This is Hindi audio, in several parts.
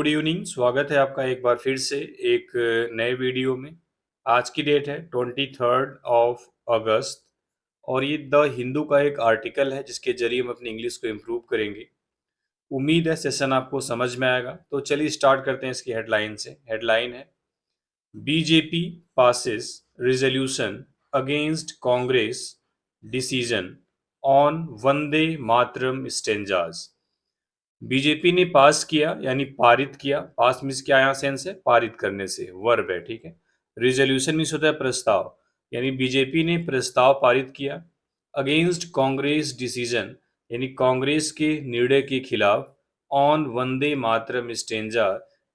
Good evening. स्वागत है आपका एक बार फिर से एक नए वीडियो में। आज की डेट है 23 अगस्त और ये द हिंदू का एक आर्टिकल है जिसके जरिए हम अपनी इंग्लिश को इम्प्रूव करेंगे। उम्मीद है सेशन आपको समझ में आएगा। तो चलिए स्टार्ट करते हैं इसकी हेडलाइन से। हेडलाइन है BJP passes resolution against Congress decision on Vande Mataram stanzas. BJP ने पास किया यानी पारित किया। पास मीन्स क्या, यहाँ सेंस है पारित करने से, वर्ब है, ठीक है। रिजोल्यूशन मीन्स होता है प्रस्ताव, यानी बीजेपी ने प्रस्ताव पारित किया अगेंस्ट कांग्रेस डिसीजन, यानी कांग्रेस के निर्णय के खिलाफ, ऑन वंदे मातरम स्टेंजा,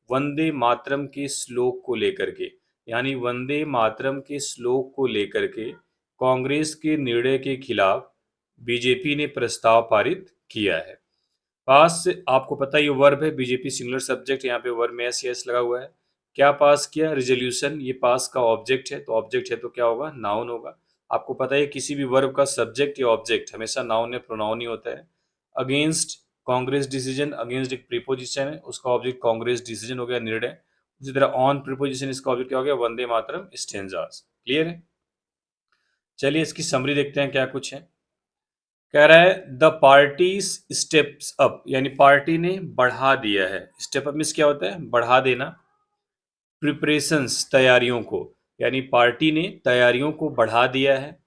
वंदे मातरम के श्लोक को लेकर के, यानी वंदे मातरम के श्लोक को लेकर के कांग्रेस के निर्णय के खिलाफ बीजेपी ने प्रस्ताव पारित किया है। पास से आपको पता है ये वर्ब है, बीजेपी सिंगुलर सब्जेक्ट, यहाँ पे वर्ब में एस एस लगा हुआ है। क्या पास किया? रिजोल्यूशन। ये पास का ऑब्जेक्ट है, तो ऑब्जेक्ट है तो क्या होगा? नाउन होगा। आपको पता है किसी भी वर्ब का सब्जेक्ट या ऑब्जेक्ट हमेशा नाउन या प्रोनाउन ही होता है। अगेंस्ट कांग्रेस डिसीजन, अगेंस्ट एक प्रीपोजिशन है, उसका ऑब्जेक्ट कांग्रेस डिसीजन हो गया, निर्णय। उसी तरह ऑन प्रीपोजिशन, इसका ऑब्जेक्ट क्या हो गया? वंदे मातरम स्टेंजास। क्लियर है? चलिए इसकी समरी देखते हैं क्या कुछ है। कह रहा है द पार्टी स्टेप्स अप, यानी पार्टी ने बढ़ा दिया है। स्टेप अप मीन्स क्या होता है? बढ़ा देना। प्रिपरेशंस, तैयारियों को, यानी पार्टी ने तैयारियों को बढ़ा दिया है।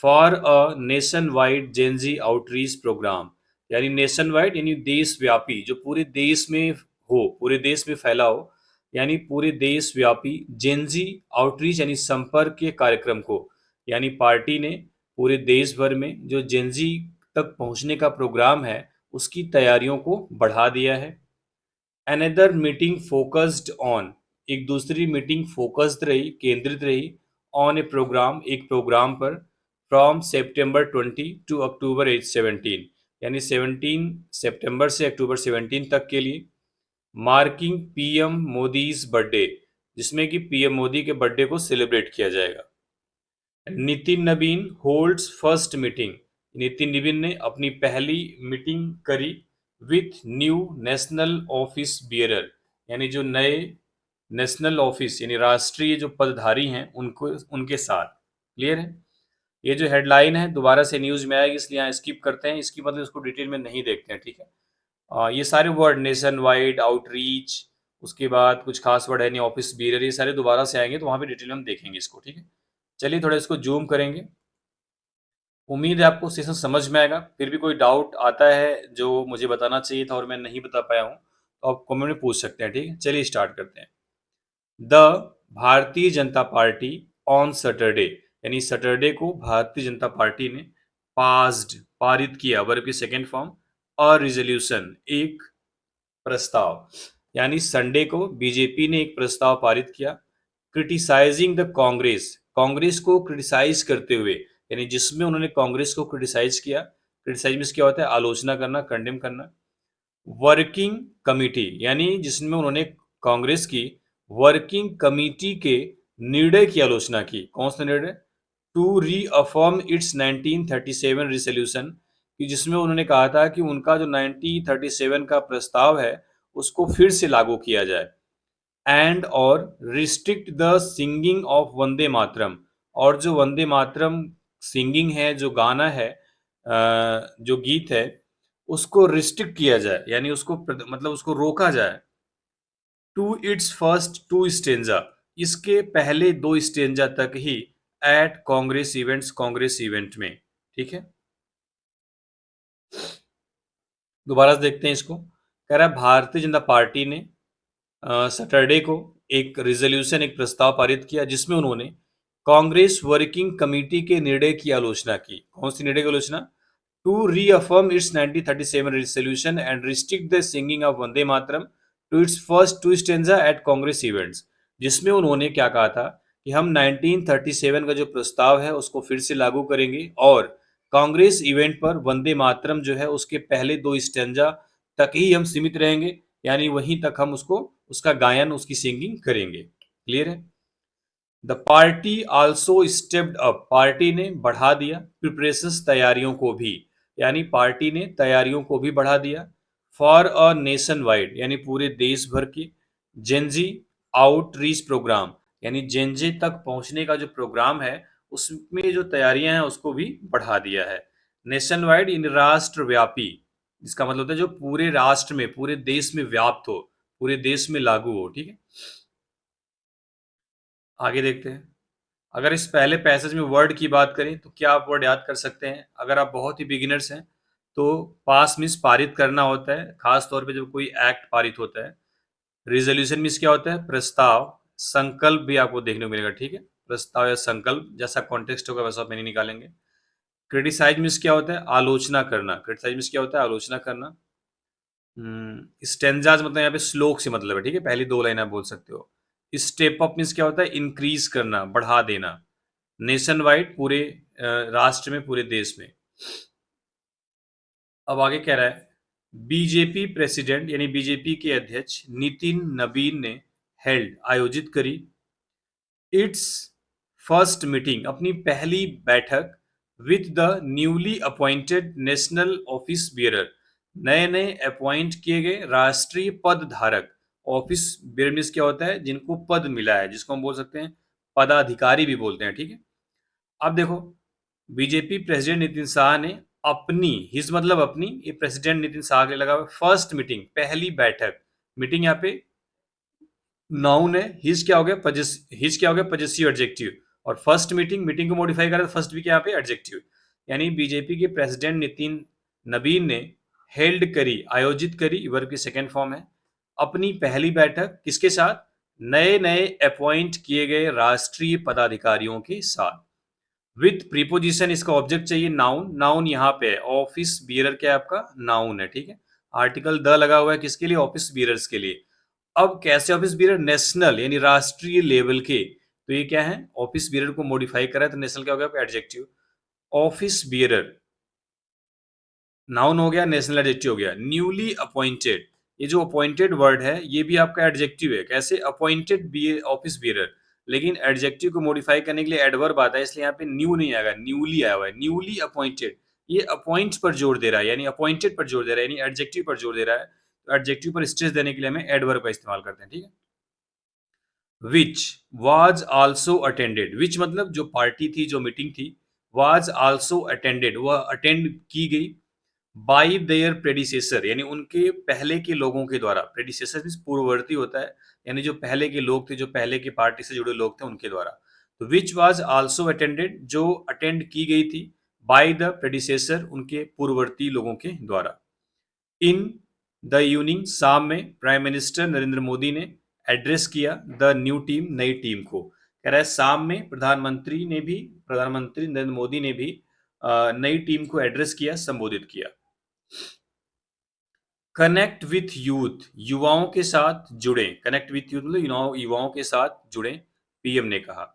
For a nationwide Gen Z outreach programme, यानी नेशन वाइड यानी देशव्यापी, जो पूरे देश में हो, पूरे देश में फैला हो, यानी पूरे देशव्यापी जेनजी आउटरीच यानी संपर्क के कार्यक्रम को, यानी पार्टी ने पूरे देश भर में जो जेनजी तक पहुंचने का प्रोग्राम है उसकी तैयारियों को बढ़ा दिया है। अनदर मीटिंग फोकस्ड ऑन, एक दूसरी मीटिंग फोकस्ड रही, केंद्रित रही, ऑन ए प्रोग्राम, एक प्रोग्राम पर, फ्रॉम सितंबर 20 टू अक्टूबर 17, यानी 17 सितंबर से अक्टूबर 17 तक के लिए। मार्किंग पीएम मोदीज बर्थडे, जिसमें कि पीएम मोदी के बर्थडे को सेलिब्रेट किया जाएगा। नितिन नवीन होल्ड्स फर्स्ट मीटिंग, नितिन नवीन ने अपनी पहली मीटिंग करी with new national office bearer, यानी जो नए नेशनल ऑफिस यानी राष्ट्रीय जो पदधारी हैं उनको, उनके साथ। क्लियर है? ये जो हेडलाइन है दोबारा से न्यूज में आएगी, इसलिए यहाँ स्किप करते हैं, इसकी मतलब इसको डिटेल में नहीं देखते हैं, ठीक है। ये सारे वर्ड नेशन वाइड, आउटरीच, उसके बाद कुछ खास वर्ड है नहीं, ऑफिस बियरर, ये सारे दोबारा से आएंगे तो वहां पे डिटेल में हम देखेंगे इसको, ठीक है। चलिए थोड़ा इसको जूम करेंगे। उम्मीद है आपको सेशन समझ में आएगा। फिर भी कोई डाउट आता है जो मुझे बताना चाहिए था और मैं नहीं बता पाया हूँ तो आप कमेंट में पूछ सकते हैं, ठीक है। चलिए स्टार्ट करते हैं। The Bharatiya Janata party on Saturday, यानी सैटरडे को भारतीय जनता पार्टी ने पास्ड, पारित किया, वर्ब की सेकेंड फॉर्म, और रिजोल्यूशन, एक प्रस्ताव, यानी संडे को बीजेपी ने एक प्रस्ताव पारित किया क्रिटिसाइजिंग द कांग्रेस, कांग्रेस को क्रिटिसाइज करते हुए, यानी जिसमें उन्होंने कांग्रेस को क्रिटिसाइज किया। क्रिटिसाइज मीन्स क्या होता है? आलोचना करना, कंडेम करना। वर्किंग कमिटी, यानी जिसमें उन्होंने कांग्रेस की वर्किंग कमिटी के निर्णय की आलोचना की। कौन सा निर्णय? टू रीअफर्म इट्स 1937 रिसोल्यूशन, कि जिसमें उन्होंने कहा था कि उनका जो 1937 का प्रस्ताव है उसको फिर से लागू किया जाए। एंड और restrict the singing of Vande मातरम, और जो वंदे मातरम सिंगिंग है, जो गाना है, जो गीत है, उसको रिस्ट्रिक्ट किया जाए, यानी उसको मतलब उसको रोका जाए। To its first two stanza, इसके पहले दो स्टेंजा तक ही, at Congress events, Congress event में, ठीक है। दोबारा से देखते हैं इसको। कह रहा है भारतीय जनता पार्टी ने सैटरडे को एक रिजोल्यूशन, एक प्रस्ताव पारित किया जिसमें उन्होंने कांग्रेस वर्किंग कमेटी के निर्णय की आलोचना की। कौन सी निर्णय की आलोचना? To reaffirm its 1937 resolution and restrict the singing of Vande Mataram to its first two stanza at Congress events, जिसमें उन्होंने क्या कहा था कि हम 1937 का जो प्रस्ताव है उसको फिर से लागू करेंगे और कांग्रेस इवेंट पर वंदे मातरम जो है उसके पहले दो स्टेंजा तक ही हम सीमित रहेंगे, यानी वहीं तक हम उसको, उसका गायन, उसकी सिंगिंग करेंगे। क्लियर है? The party also stepped up, party ने बढ़ा दिया प्रिपरेशंस, तैयारियों को भी, यानी पार्टी ने तैयारियों को भी बढ़ा दिया। फॉर अ नेशन वाइड यानी पूरे देश भर की जेनजी आउटरीच प्रोग्राम यानी जेनजी तक पहुंचने का जो प्रोग्राम है उसमें जो तैयारियां हैं उसको भी बढ़ा दिया है। नेशन वाइड इन राष्ट्रव्यापी, इसका मतलब होता है जो पूरे राष्ट्र में पूरे देश में व्याप्त हो, पूरे देश में लागू हो। ठीक है, आगे देखते हैं। अगर इस पहले पैसेज में वर्ड की बात करें तो क्या आप वर्ड याद कर सकते हैं? अगर आप बहुत ही बिगिनर्स हैं तो पास मीन्स पारित करना होता है, खास तौर पे जब कोई एक्ट पारित होता है। रिजोल्यूशन मीन्स क्या होता है? प्रस्ताव। संकल्प भी आपको देखने को मिलेगा। ठीक है, प्रस्ताव या संकल्प जैसा कॉन्टेक्स्ट होगा वैसा आप नहीं निकालेंगे। क्रिटिसाइज मीन्स क्या होता है? आलोचना करना। क्रिटिसाइज मीन्स क्या होता है? आलोचना करना। स्टेंजाज मतलब यहाँ पे श्लोक से मतलब है। ठीक है, पहली दो लाइन आप बोल सकते हो। स्टेप अप मीन्स क्या होता है? इंक्रीज करना, बढ़ा देना। नेशन वाइड पूरे राष्ट्र में, पूरे देश में। अब आगे कह रहा है बीजेपी प्रेसिडेंट यानी बीजेपी के अध्यक्ष नितिन नबीन ने हेल्ड आयोजित करी इट्स फर्स्ट मीटिंग अपनी पहली बैठक with the newly appointed national office bearer, नए नए अपॉइंट किए गए राष्ट्रीय पद धारक। ऑफिस बियरर मीन्स क्या होता है? जिनको पद मिला है, जिसको हम बोल सकते हैं पदाधिकारी भी बोलते हैं। ठीक है, अब देखो बीजेपी प्रेसिडेंट नितिन शाह ने अपनी, हिज मतलब अपनी, ये प्रेसिडेंट नितिन शाह के लिए लगा हुआ फर्स्ट मीटिंग, पहली बैठक। मीटिंग यहाँ पे नाउन है, हिज क्या हो गया? हिज क्या हो गया? Possessive adjective. और फर्स्ट मीटिंग, मीटिंग को मॉडिफाई करा तो फर्स्ट भी क्या यहाँ पे? एडजेक्टिव। यानी बीजेपी के प्रेसिडेंट नितिन नबीन ने हेल्ड करी, आयोजित करी, वर्ब की सेकेंड फॉर्म है, अपनी पहली बैठक किसके साथ? नए नए अपॉइंट किए गए राष्ट्रीय पदाधिकारियों के साथ। विथ प्रीपोजिशन, इसका ऑब्जेक्ट चाहिए नाउन। नाउन यहाँ पे है, ऑफिस बियरर क्या है आपका? नाउन है। ठीक है, आर्टिकल द लगा हुआ है किसके लिए? ऑफिस बियरर्स के लिए। अब कैसे ऑफिस बियरर? नेशनल यानी राष्ट्रीय लेवल के, तो ये क्या है? ऑफिस बियरर को मॉडिफाई करा है तो नेशनल क्या हो गया? एडजेक्टिव। ऑफिस बियरर नाउन हो गया, नेशनल एडजेक्टिव हो गया। न्यूली अपॉइंटेड, ये जो अपॉइंटेड वर्ड है ये भी आपका एडजेक्टिव है। कैसे? अपॉइंटेड ऑफिस बियरर, लेकिन एडजेक्टिव को मॉडिफाई करने के लिए एडवर्ब आता है, इसलिए यहाँ पे न्यू नहीं आएगा, न्यूली आया हुआ है। न्यूली अपॉइंटेड, ये अपॉइंट पर जोर दे रहा है, यानी अपॉइंटेड पर जोर दे रहा है, यानी एडजेक्टिव पर जोर दे रहा है। तो एडजेक्टिव पर स्ट्रेस देने के लिए हमें एडवर्ब का इस्तेमाल करते हैं। ठीक है, विच वाज आल्सो अटेंडेड, विच मतलब जो पार्टी थी, जो मीटिंग थी, वाज आल्सो अटेंडेड, वह अटेंड की गई बाई देयर प्रेडिसेसर यानी उनके पहले के लोगों के द्वारा। प्रेडिसेसर मीन्स पूर्ववर्ती होता है, यानी जो पहले के लोग थे, जो पहले की पार्टी से जुड़े लोग थे उनके द्वारा। तो विच वाज आल्सो अटेंडेड, जो अटेंड की गई थी, बाय द प्रेडिसेसर उनके पूर्ववर्ती लोगों के द्वारा। इन द इवनिंग, शाम में, प्राइम मिनिस्टर नरेंद्र मोदी ने एड्रेस किया द न्यू टीम, नई टीम को। कह रहा है शाम में प्रधानमंत्री नरेंद्र मोदी ने भी नई टीम को एड्रेस किया, संबोधित किया। कनेक्ट विथ यूथ, युवाओं के साथ जुड़े। कनेक्ट विथ यूथ मतलब युवाओं के साथ जुड़े, पीएम ने कहा।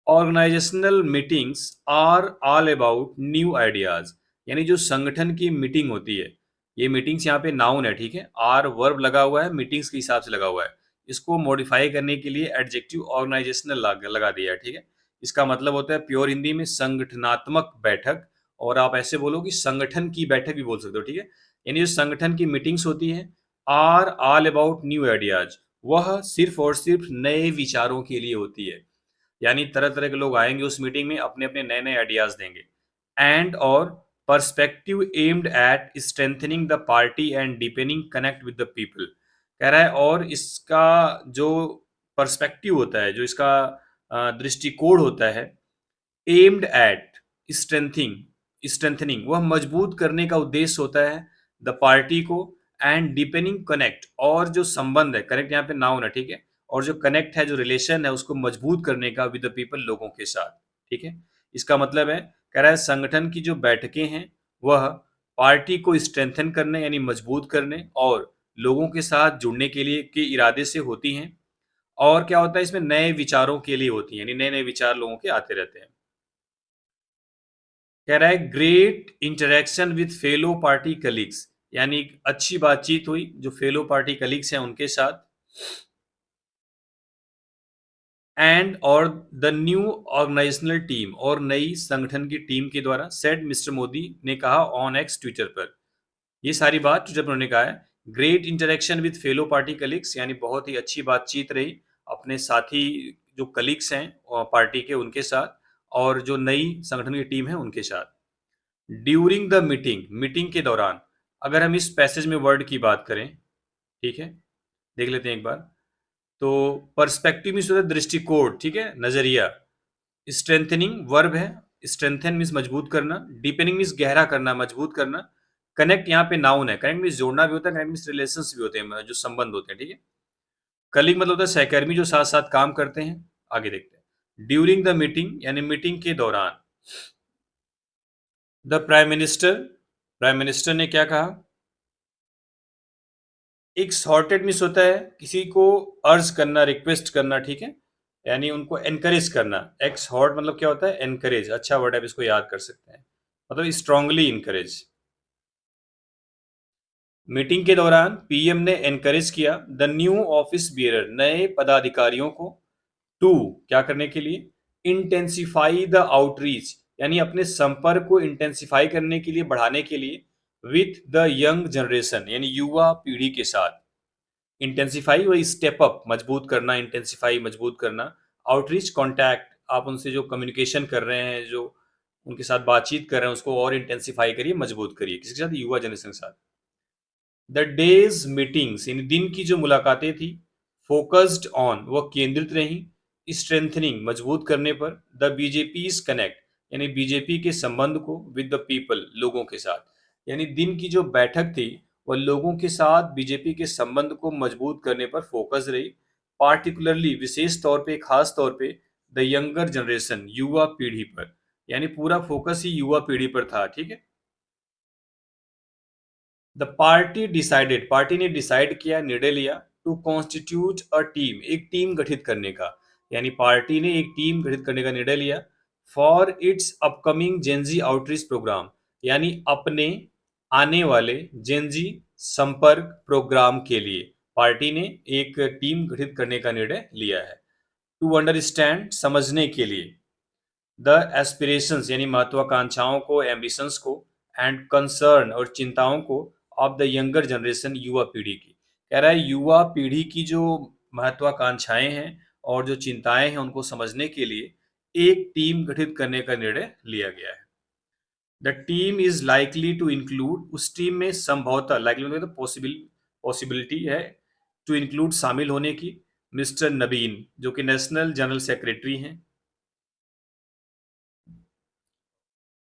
Organisational meetings are all about new ideas, यानी जो संगठन की मीटिंग होती है, ये मीटिंग्स यहाँ पे नाउन है। ठीक है, आर वर्ब लगा हुआ है, मीटिंग्स के हिसाब से लगा हुआ है। इसको मॉडिफाई करने के लिए एडजेक्टिव ऑर्गेनाइजेशनल लगा दिया है। ठीक है, इसका मतलब होता है प्योर हिंदी में संगठनात्मक बैठक, और आप ऐसे बोलो कि संगठन की बैठक भी बोल सकते हो। ठीक है, यानी जो संगठन की मीटिंग्स होती है, are all about new ideas, वह सिर्फ और सिर्फ नए विचारों के लिए होती है। यानी तरह तरह के लोग आएंगे उस मीटिंग में, अपने अपने नए नए आइडियाज देंगे। एंड और perspective aimed at strengthening the party and deepening connect with the people. कह रहा है और इसका जो पर्सपेक्टिव होता है, जो इसका दृष्टिकोण होता है, एम्ड एट स्ट्रेंथिंग स्ट्रेंथनिंग, वह मजबूत करने का उद्देश्य होता है द पार्टी को। एंड डीपेनिंग कनेक्ट, और जो संबंध है, कनेक्ट यहाँ पे नाउन है। ठीक है, और जो कनेक्ट है, जो रिलेशन है, उसको मजबूत करने का विद द पीपल, लोगों के साथ। ठीक है, इसका मतलब है, कह रहा है संगठन की जो बैठकें हैं वह पार्टी को स्ट्रेंथन करने यानी मजबूत करने और लोगों के साथ जुड़ने के लिए के इरादे से होती हैं। और क्या होता है इसमें? नए विचारों के लिए होती हैं, यानी नए नए विचार लोगों के आते रहते हैं। कह रहा है great interaction with fellow party colleagues, यानी अच्छी बातचीत हुई जो फेलो पार्टी कलीग्स हैं उनके साथ। एंड और द न्यू ऑर्गेनाइजेशनल टीम, और नई संगठन की टीम के द्वारा, सेड मिस्टर मोदी ने कहा ऑन एक्स, ट्विटर पर। ये सारी बात जब उन्होंने कहा है। Great interaction with fellow party colleagues, यानी बहुत ही अच्छी बातचीत रही अपने साथी जो कलीग्स हैं पार्टी के उनके साथ, और जो नई संगठन की टीम है उनके साथ। ड्यूरिंग द मीटिंग, मीटिंग के दौरान, अगर हम इस पैसेज में वर्ड की बात करें, ठीक है, देख लेते हैं एक बार। तो पर्सपेक्टिव मीन्स होता है दृष्टिकोण, ठीक है, नजरिया। स्ट्रेंथनिंग वर्ब है, स्ट्रेंथन मीन्स मजबूत करना, डीपनिंग मीन्स गहरा करना, मजबूत करना। कनेक्ट यहाँ पे नाउन है, कनेक्ट मीन्स जोड़ना भी होता है, कनेक्ट मीन्स रिलेशंस भी होते हैं, जो संबंध होते हैं, ठीक है। कलीग मतलब होता है सहकर्मी जो साथ साथ काम करते हैं। आगे देखते हैं। ड्यूरिंग द मीटिंग यानी मीटिंग के दौरान। The prime minister, prime minister ने क्या कहा? एक्सहॉर्टेड मीन्स होता है किसी को अर्ज करना, रिक्वेस्ट करना, ठीक है, यानी उनको एनकरेज करना। एक्सहॉर्ट मतलब क्या होता है? एनकरेज। अच्छा वर्ड है, इसको याद कर सकते हैं, मतलब स्ट्रांगली इनकरेज। मीटिंग के दौरान पीएम ने एनकरेज किया द न्यू ऑफिस बियरर, नए पदाधिकारियों को, टू क्या करने के लिए? इंटेंसिफाई द आउटरीच, यानी अपने संपर्क को इंटेंसिफाई करने के लिए, बढ़ाने के लिए, विथ द यंग जनरेशन, यानी युवा पीढ़ी के साथ। इंटेंसिफाई वही स्टेप अप, मजबूत करना, इंटेंसिफाई मजबूत करना। आउटरीच कॉन्टैक्ट, आप उनसे जो कम्युनिकेशन कर रहे हैं, जो उनके साथ बातचीत कर रहे हैं, उसको और इंटेंसिफाई करिए, मजबूत करिए, किसके साथ? युवा जनरेशन के साथ। द डेज मीटिंग्स, इन दिन की जो मुलाकातें थी, फोकस्ड ऑन, वह केंद्रित रही, स्ट्रेंथनिंग मजबूत करने पर, द बीजेपी कनेक्ट, यानी बीजेपी के संबंध को, विद द पीपल लोगों के साथ। यानी दिन की जो बैठक थी वह लोगों के साथ बीजेपी के संबंध को मजबूत करने पर फोकस रही, पार्टिकुलरली विशेष तौर पे, खास तौर पे, द यंगर जनरेशन युवा पीढ़ी पर, यानी पूरा फोकस ही युवा पीढ़ी पर था, ठीक है। द पार्टी डिसाइडेड, पार्टी ने डिसाइड किया, निर्णय लिया, टू कॉन्स्टिट्यूट अ टीम, एक टीम गठित करने का, यानी पार्टी ने एक टीम गठित करने का निर्णय लिया, for its upcoming Gen Z outreach programme, यानी अपने आने वाले जेनजी संपर्क प्रोग्राम के लिए पार्टी ने एक टीम गठित करने का निर्णय लिया है। टू अंडरस्टैंड, समझने के लिए, द एस्पिरेशंस, यानी महत्वाकांक्षाओं को, एम्बिशंस को, एंड कंसर्न, और चिंताओं को, ऑफ द यंगर जनरेशन, युवा पीढ़ी की। कह रहा है युवा पीढ़ी की जो महत्वाकांक्षाएं हैं और जो चिंताएं हैं उनको समझने के लिए एक टीम गठित करने का निर्णय लिया गया है। The team is likely to include, उस टीम में संभवतः, लाइकली मतलब पॉसिबिलिटी है, टू इंक्लूड शामिल होने की, मिस्टर नबीन जो कि नेशनल जनरल सेक्रेटरी हैं,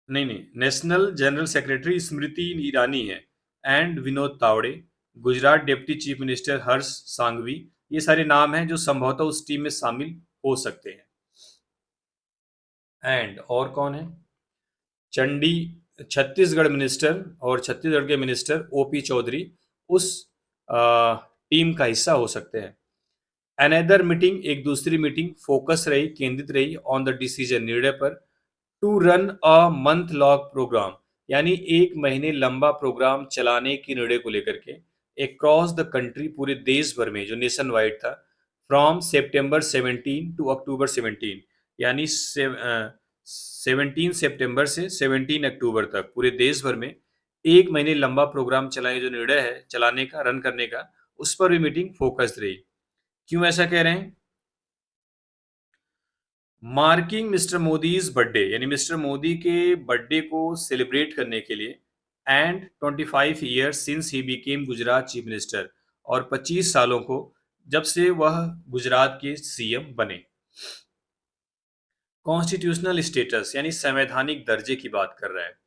नहीं नहीं, national general secretary Smriti Irani है, and Vinod Tawde, Gujarat deputy chief minister Harsh Sanghavi, ये सारे नाम हैं जो संभवतः उस टीम में शामिल हो सकते हैं। एंड और कौन है? चंडी, छत्तीसगढ़ मिनिस्टर, और छत्तीसगढ़ के मिनिस्टर ओपी चौधरी उस टीम का हिस्सा हो सकते हैं। अनदर मीटिंग, एक दूसरी मीटिंग, फोकस रही, केंद्रित रही, ऑन द डिसीजन, निर्णय पर, to run a month long programme, यानी एक महीने लंबा प्रोग्राम चलाने के निर्णय को लेकर के, अक्रॉस द कंट्री, पूरे देश भर में, जो नेशन वाइड था, फ्रॉम सितंबर 17 टू अक्टूबर 17, यानी 17 सितंबर से 17 अक्टूबर तक पूरे देश भर में एक महीने लंबा प्रोग्राम चलाने, जो निर्णय है चलाने का, रन करने का, उस पर भी मीटिंग फोकस्ड रही। क्यों ऐसा कह रहे हैं? मार्किंग मिस्टर मोदीज बर्थडे, यानी मिस्टर मोदी के बर्थडे को सेलिब्रेट करने के लिए, and 25 years since he became Gujarat chief minister, और 25 सालों को जब से वह गुजरात के सीएम बने। कॉन्स्टिट्यूशनल स्टेटस, यानी संवैधानिक दर्जे की बात कर रहा है।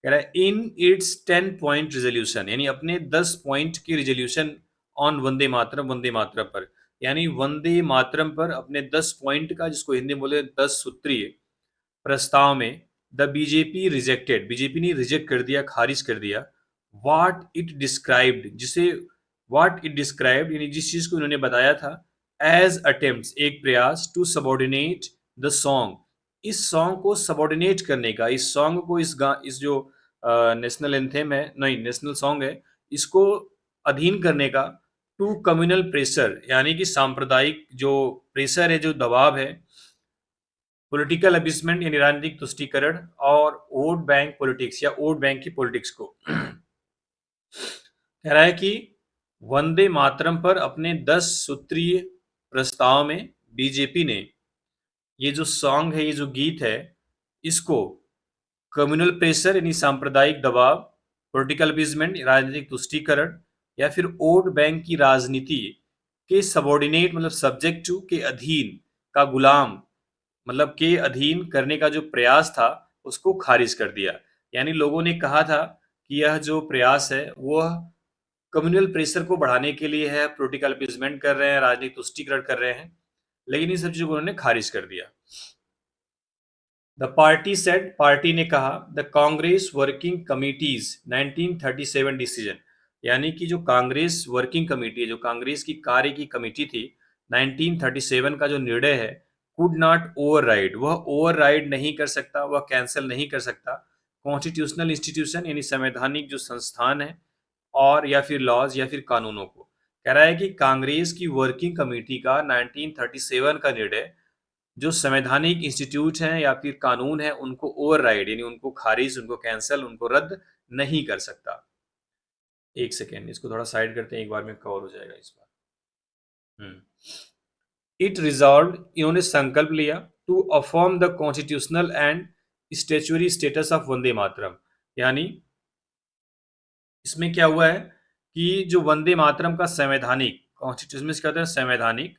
कह रहा है इन इट्स 10 पॉइंट रेजोल्यूशन, यानी अपने 10 पॉइंट की रेजोल्यूशन, ऑन वंदे मातरम, वंदे मातरम पर, यानी वंदे मातरम पर अपने 10 पॉइंट का, जिसको हिंदी में बोले 10 सूत्रीय प्रस्ताव में, द बीजेपी रिजेक्टेड, बीजेपी ने रिजेक्ट कर दिया, खारिज कर दिया, व्हाट इट डिस्क्राइब्ड, जिसे व्हाट इट डिस्क्राइब्ड, यानी जिस चीज को इन्होंने बताया था, एज अटेम्प्ट्स, एक प्रयास, टू सबॉर्डिनेट द सॉन्ग, इस सॉन्ग को सबॉर्डिनेट करने का, इस सॉन्ग को, इस जो नेशनल एंथेम है, नहीं नेशनल सॉन्ग है, इसको अधीन करने का, टू कम्युनल प्रेशर, यानी कि सांप्रदायिक जो प्रेशर है, जो दबाव है, पॉलिटिकल अबिसमेंट, यानी राजनीतिक तुष्टीकरण, और वोट बैंक पॉलिटिक्स, या वोट बैंक की पॉलिटिक्स को कह रहा है कि वंदे मातरम पर अपने 10 सूत्रीय प्रस्ताव में बीजेपी ने ये जो सॉन्ग है, ये जो गीत है, इसको कम्युनल प्रेशर यानी सांप्रदायिक दबाव, पॉलिटिकल अपीजमेंट राजनीतिक तुष्टीकरण, या फिर वोट बैंक की राजनीति के सबॉर्डिनेट मतलब सब्जेक्ट टू के अधीन का गुलाम मतलब के अधीन करने का जो प्रयास था उसको खारिज कर दिया। यानी लोगों ने कहा था कि यह जो प्रयास है वह कम्युनल प्रेशर को बढ़ाने के लिए है, पॉलिटिकल अपीजमेंट कर रहे हैं, राजनीतिक तुष्टीकरण कर रहे हैं, लेकिन इन सब चीजों को उन्होंने खारिज कर दिया। द पार्टी सेड, पार्टी ने कहा, the Congress working committees 1937 decision, यानी कि जो कांग्रेस वर्किंग कमेटी है, जो कांग्रेस की कार्य की कमेटी थी, 1937 का जो निर्णय है, कुड नॉट ओवरराइड, वह ओवरराइड नहीं कर सकता, वह कैंसिल नहीं कर सकता कॉन्स्टिट्यूशनल इंस्टीट्यूशन यानी संवैधानिक जो संस्थान है और या फिर लॉज या फिर कानूनों को। कह रहा है कि कांग्रेस की वर्किंग कमेटी का 1937 का निर्णय जो संवैधानिक इंस्टीट्यूट हैं या फिर कानून है उनको ओवरराइड यानी उनको खारिज, उनको कैंसिल, उनको रद्द नहीं कर सकता। एक सेकेंड, इसको थोड़ा साइड करते हैं, एक बार में कवर हो जाएगा इस बार। इट रिजॉल्व, इन्होंने संकल्प लिया to affirm the constitutional and statutory status of Vande Mataram, यानी इसमें क्या हुआ है कि जो वंदे मातरम का संवैधानिक कॉन्स्टिट्यूशन में कहते हैं संवैधानिक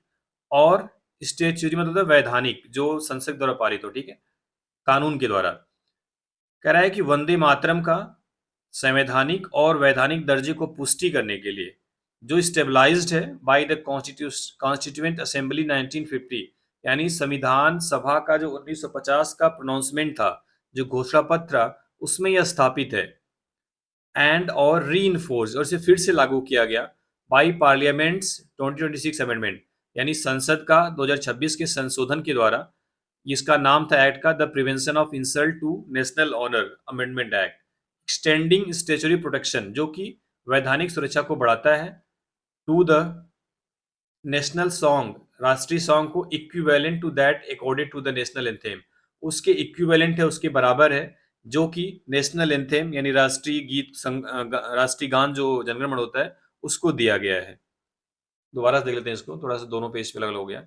और स्टेचुरी मतलब वैधानिक जो संसद द्वारा पारित हो, ठीक है, कानून के द्वारा। कह रहा है कि वंदे मातरम का संवैधानिक और वैधानिक दर्जे को पुष्टि करने के लिए जो स्टेबलाइज्ड है बाय द कॉन्स्टिट्यूएंट असेंबली 1950, यानी संविधान सभा का जो 1950 का प्रोनाउंसमेंट था, जो घोषणा पत्र था, उसमें यह स्थापित है। एंड और रीइंफोर्स, और इसे फिर से लागू किया गया बाई पार्लियामेंट्स 2026 अमेंडमेंट, यानी संसद का 2026 के संशोधन के द्वारा। इसका नाम था एक्ट का the prevention of insult to national honour amendment act, extending statutory protection, जो कि वैधानिक सुरक्षा को बढ़ाता है, टू द नेशनल सॉन्ग, राष्ट्रीय सॉन्ग को equivalent to that according to the national anthem, उसके इक्विवेलेंट है, उसके बराबर है, जो कि नेशनल एंथेम यानी राष्ट्रीय गीत राष्ट्रीय गान जो जनगण मन होता है उसको दिया गया है। दोबारा देख लेते हैं इसको, थोड़ा सा दोनों पेज पे अलग हो गया।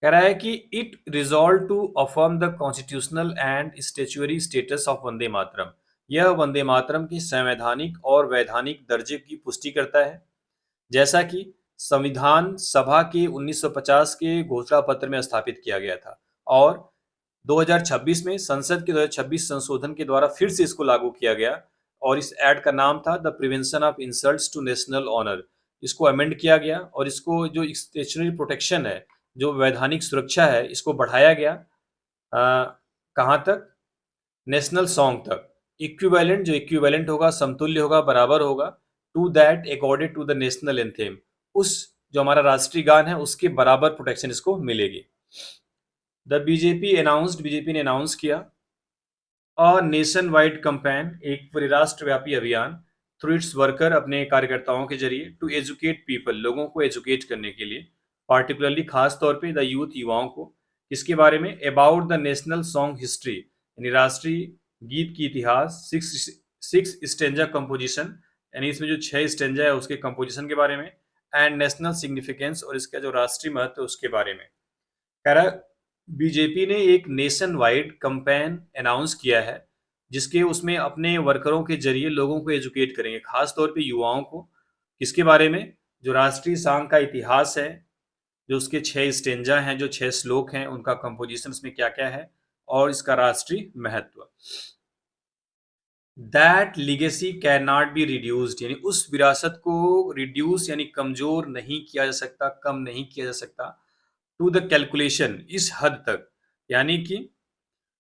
कह रहा है कि it resolve to affirm the constitutional and statutory status of Vande Mataram, यह वंदे मातरम की संवैधानिक और वैधानिक दर्जे की पुष्टि करता है, जैसा कि संविधान सभा के 1950 के घोषणा पत्र में स्थापित किया गया था और 2026 में संसद के 2026 संशोधन के द्वारा फिर से इसको लागू किया गया और इस एक्ट का नाम था the prevention of insults to national honour. इसको अमेंड किया गया और इसको जो स्टेचुरी प्रोटेक्शन है, जो वैधानिक सुरक्षा है, इसको बढ़ाया गया कहाँ तक, नेशनल सॉन्ग तक, इक्विवेलेंट, जो इक्विवेलेंट होगा, समतुल्य होगा, बराबर होगा, to that according to the national anthem, उस जो हमारा राष्ट्रीय गान है उसके बराबर प्रोटेक्शन इसको मिलेगी। द बीजेपी अनाउंस्ड, बीजेपी ने अनाउंस किया अ नेशन वाइड कैंपेन, एक परिराष्ट्रव्यापी अभियान, थ्रू इट्स वर्कर, अपने कार्यकर्ताओं के जरिए, टू एजुकेट पीपल, लोगों को एजुकेट करने के लिए, पार्टिकुलरली खास तौर पे द यूथ, युवाओं को, किसके बारे में, about the national song history, यानी राष्ट्रीय गीत की इतिहास, सिक्स स्टेंजा कंपोजिशन, यानी इसमें जो 6 स्टेंजा है उसके कंपोजिशन के बारे में, एंड नेशनल सिग्निफिकेंस, और इसका जो राष्ट्रीय महत्व है उसके बारे में। कह रहा है बीजेपी ने एक नेशन वाइड कैंपेन अनाउंस किया है जिसके उसमें अपने वर्करों के जरिए लोगों को एजुकेट करेंगे, खास तौर पे युवाओं को, किसके बारे में, जो राष्ट्रीय सॉन्ग का इतिहास है, जो उसके 6 स्टेंजा हैं, जो 6 श्लोक हैं, उनका कंपोजिशन उसमें क्या क्या है और इसका राष्ट्रीय महत्व। That legacy can not be reduced, यानी उस विरासत को रिड्यूस यानी कमजोर नहीं किया जा सकता, कम नहीं किया जा सकता, टू द कैलकुलेशन, इस हद तक, यानी कि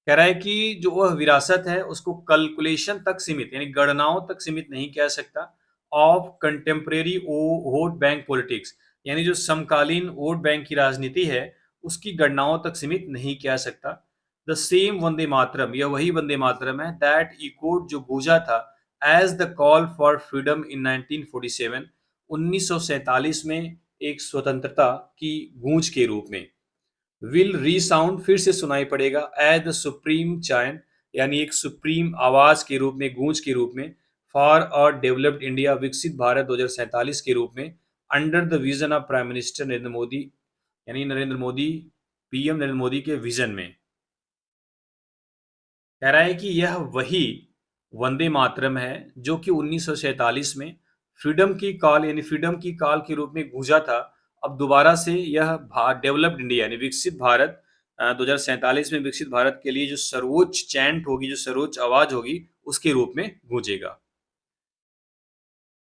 कह रहा है कि जो वह विरासत है उसको कैलकुलेशन तक सीमित यानी गणनाओं तक सीमित नहीं किया जा सकता, of contemporary vote bank politics, यानी जो समकालीन वोट बैंक की राजनीति है उसकी गणनाओं तक सीमित नहीं किया जा सकता। द सेम वंदे मातरम, यह वही वंदे मातरम है, दैट इकोड, जो गूंजा था, as the call for freedom in 1947, 1947 में एक स्वतंत्रता की गूंज के रूप में, विल रीसाउंड, फिर से सुनाई पड़ेगा, एज द सुप्रीम चाइंट, यानी एक सुप्रीम आवाज के रूप में, गूंज के रूप में, फॉर अ डेवलप्ड इंडिया, विकसित भारत 2047 के रूप में, under the vision of prime minister Narendra Modi, यानी नरेंद्र मोदी, पीएम नरेंद्र मोदी के विजन में। कह रहा है कि यह वही वंदे मातरम है जो कि 1947 में फ्रीडम की कॉल, यानी फ्रीडम की कॉल के रूप में गूंजा था। अब दोबारा से यह डेवलप्ड इंडिया यानी विकसित भारत 2047 में विकसित भारत के लिए जो सर्वोच्च चैंट होगी, जो सर्वोच्च आवाज होगी, उसके रूप में गूंजेगा।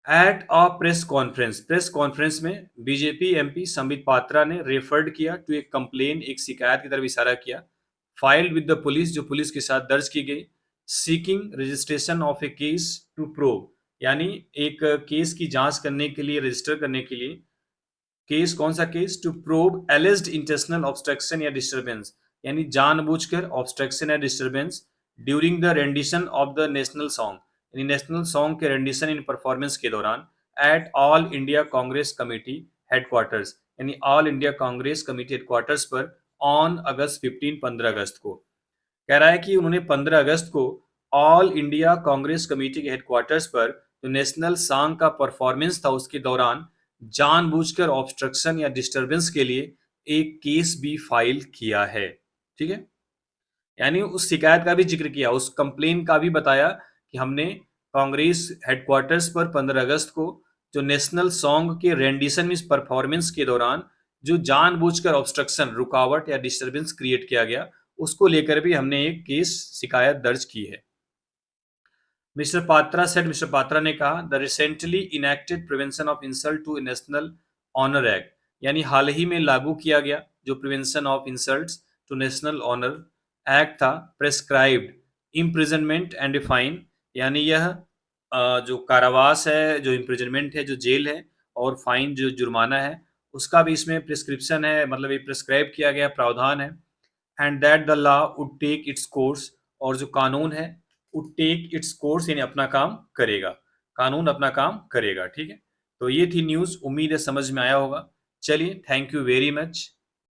एट अ प्रेस कॉन्फ्रेंस में बीजेपी एमपी संबित पात्रा ने रेफर्ड किया टू एक कंप्लेन, एक शिकायत की तरफ इशारा किया, फाइल्ड विद द पुलिस, जो पुलिस के साथ दर्ज की गई, seeking registration of a case to prove, यानी एक केस की जांच करने के लिए, रजिस्टर करने के लिए। केस कौन सा case? To probe alleged intentional obstruction या डिस्टरबेंस, यानी जानबूझकर ऑब्स्ट्रक्शन या disturbance during the rendition of the national song, यानी नेशनल सॉन्ग के रेंडिशन इन परफॉर्मेंस के दौरान, at all India Congress committee headquarters, यानी all India Congress committee headquarters पर, ऑन अगस्त 15, 15 अगस्त को। कह रहा है कि उन्होंने 15 अगस्त को ऑल इंडिया कांग्रेस कमेटी के हेडक्वार्टर्स पर जो नेशनल सॉन्ग का परफॉर्मेंस था उसके दौरान जानबूझकर ऑब्स्ट्रक्शन या डिस्टरबेंस के लिए एक केस भी फाइल किया है। ठीक है, यानी उस शिकायत का भी जिक्र किया, उस कंप्लेन का भी बताया कि हमने कांग्रेस हेडक्वार्टर्स पर 15 अगस्त को जो नेशनल सॉन्ग के रेंडिशन में परफॉर्मेंस के दौरान जो जानबूझकर ऑब्स्ट्रक्शन, रुकावट या डिस्टरबेंस क्रिएट किया गया, उसको लेकर भी हमने एक केस शिकायत दर्ज की है। मिस्टर पात्रा ने कहा, the recently enacted prevention of insult to national honour act, यानी हाल ही में लागू किया गया जो prevention of insult to national honour act था, प्रेस्क्राइब्ड इम्प्रिजनमेंट एंड फाइन, यानी यह जो कारावास है, जो इम्प्रिजनमेंट है, जो जेल है, और फाइन जो जुर्माना है, उसका भी इसमें प्रिस्क्रिप्शन है, मतलब ये प्रिस्क्राइब किया गया प्रावधान है। And that the law would take its course, और जो कानून है वुड टेक इट्स कोर्स, यानी अपना काम करेगा, कानून अपना काम करेगा। ठीक है, तो ये थी न्यूज़, उम्मीद है समझ में आया होगा। चलिए, थैंक यू वेरी मच।